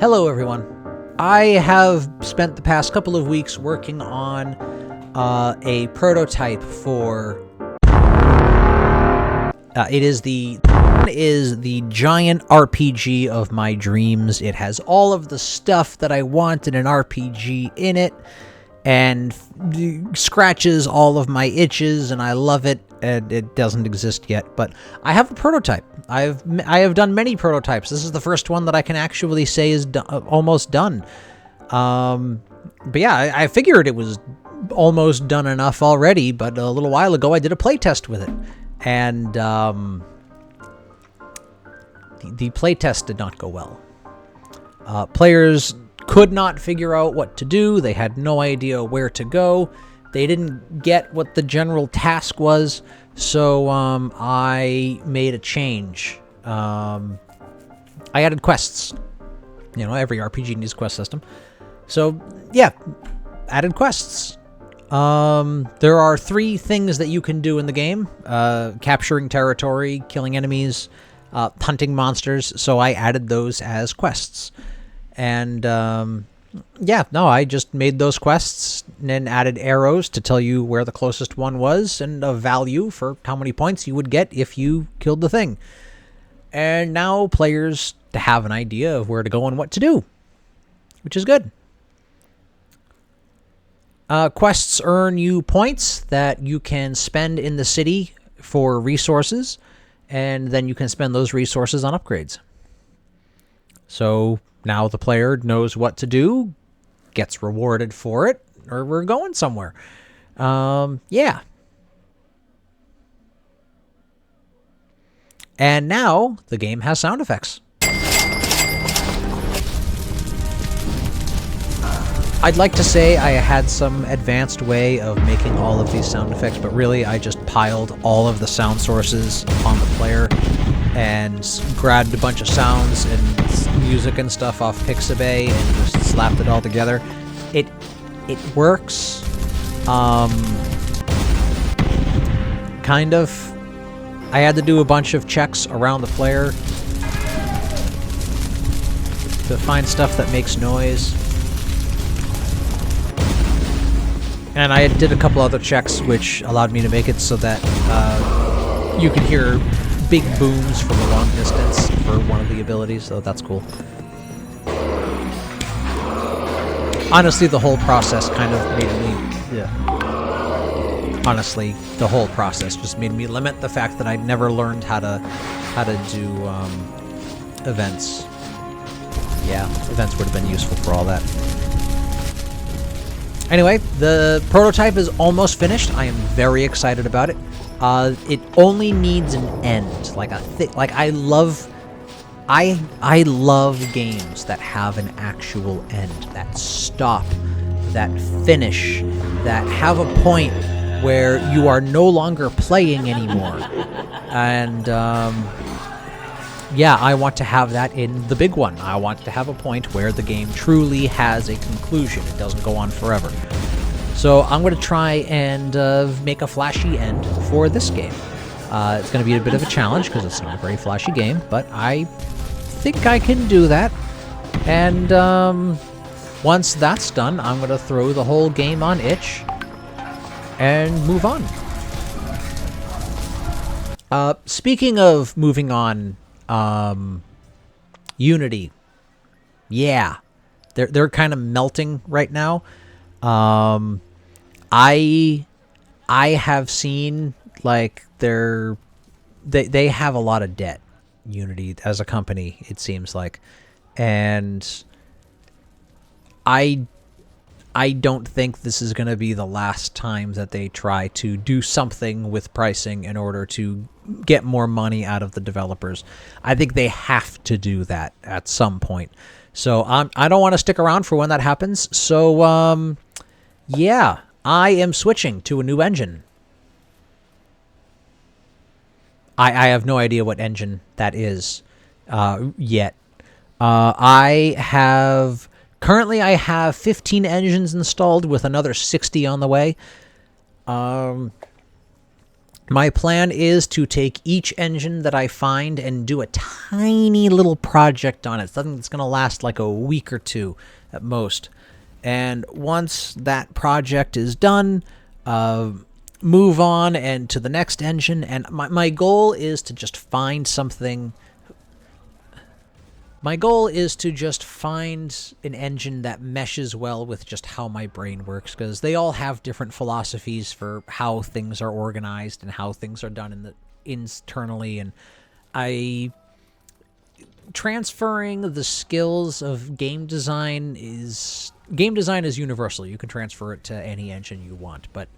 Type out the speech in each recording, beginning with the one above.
Hello everyone. I have spent the past couple of weeks working on a prototype for it is the giant RPG of my dreams. It has all of the stuff that I want in an RPG in it, and scratches all of my itches, and I love it. And it doesn't exist yet, but I have a prototype. I have done many prototypes. This is the first one that I can actually say is almost done. But yeah, I figured it was almost done enough already, but a little while ago I did a playtest with it, and the playtest did not go well. Players could not figure out what to do. They had no idea where to go. They didn't get what the general task was, so I made a change. I added quests. You know, every RPG needs a quest system. So, yeah, added quests. There are 3 things that you can do in the game. Capturing territory, killing enemies, hunting monsters, so I added those as quests. And yeah, no, I just made those quests and then added arrows to tell you where the closest one was and a value for how many points you would get if you killed the thing. And now players have an idea of where to go and what to do, which is good. Quests earn you points that you can spend in the city for resources, and then you can spend those resources on upgrades. So now the player knows what to do, gets rewarded for it, or we're going somewhere. Yeah. And now the game has sound effects. I'd like to say I had some advanced way of making all of these sound effects, but really I just piled all of the sound sources on the player and grabbed a bunch of sounds and music and stuff off Pixabay and just slapped it all together. It works. Kind of. I had to do a bunch of checks around the player to find stuff that makes noise. And I did a couple other checks which allowed me to make it so that you could hear big booms from a long distance for one of the abilities, so that's cool. Honestly, the whole process kind of made me... Yeah. Honestly, the whole process just made me lament the fact that I'd never learned how to do events. Yeah, events would have been useful for all that. Anyway, the prototype is almost finished. I am very excited about it. It only needs an end, like I love games that have an actual end, that stop, that finish, that have a point where you are no longer playing anymore. And yeah, I want to have that in the big one. I want to have a point where the game truly has a conclusion. It doesn't go on forever. So I'm going to try and make a flashy end for this game. It's going to be a bit of a challenge because it's not a very flashy game, but I think I can do that. And once that's done, I'm going to throw the whole game on itch and move on. Speaking of moving on, Unity. Yeah. They're kind of melting right now. I have seen, like, they have a lot of debt, Unity, as a company, it seems like. And I don't think this is going to be the last time that they try to do something with pricing in order to get more money out of the developers. I think they have to do that at some point. So I don't want to stick around for when that happens. So, yeah, I am switching to a new engine. I have no idea what engine that is yet. Currently I have 15 engines installed with another 60 on the way. My plan is to take each engine that I find and do a tiny little project on it. Something that's going to last like a week or two at most. And once that project is done, move on and to the next engine. And my goal is to just find something. My goal is to just find an engine that meshes well with just how my brain works, because they all have different philosophies for how things are organized and how things are done internally. And transferring the skills of game design is universal. You can transfer it to any engine you want, but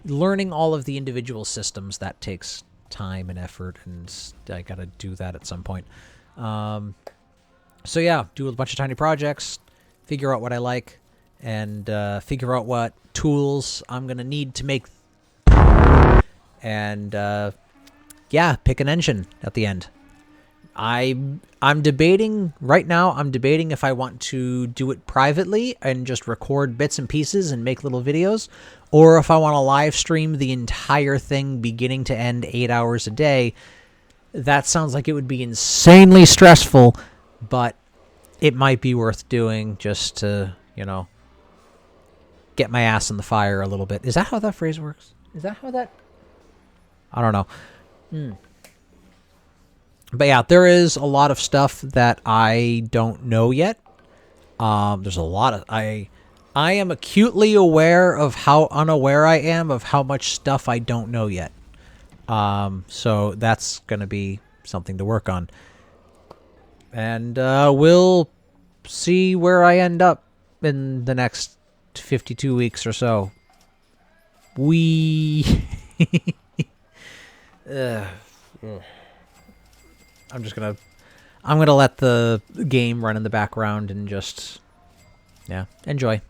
learning all of the individual systems, that takes time and effort, and I gotta do that at some point. So yeah, do a bunch of tiny projects, figure out what I like, and figure out what tools I'm going to need to make. And yeah, pick an engine at the end. I'm debating right now. I'm debating if I want to do it privately and just record bits and pieces and make little videos, or if I want to live stream the entire thing beginning to end 8 hours a day. That sounds like it would be insanely stressful, but it might be worth doing just to, you know, get my ass in the fire a little bit. Is that how that phrase works? Is that how that... I don't know. But yeah, there is a lot of stuff that I don't know yet. There's a lot of... I am acutely aware of how unaware I am of how much stuff I don't know yet. So that's going to be something to work on. And we'll see where I end up in the next 52 weeks or so. I'm gonna let the game run in the background and just, yeah, enjoy.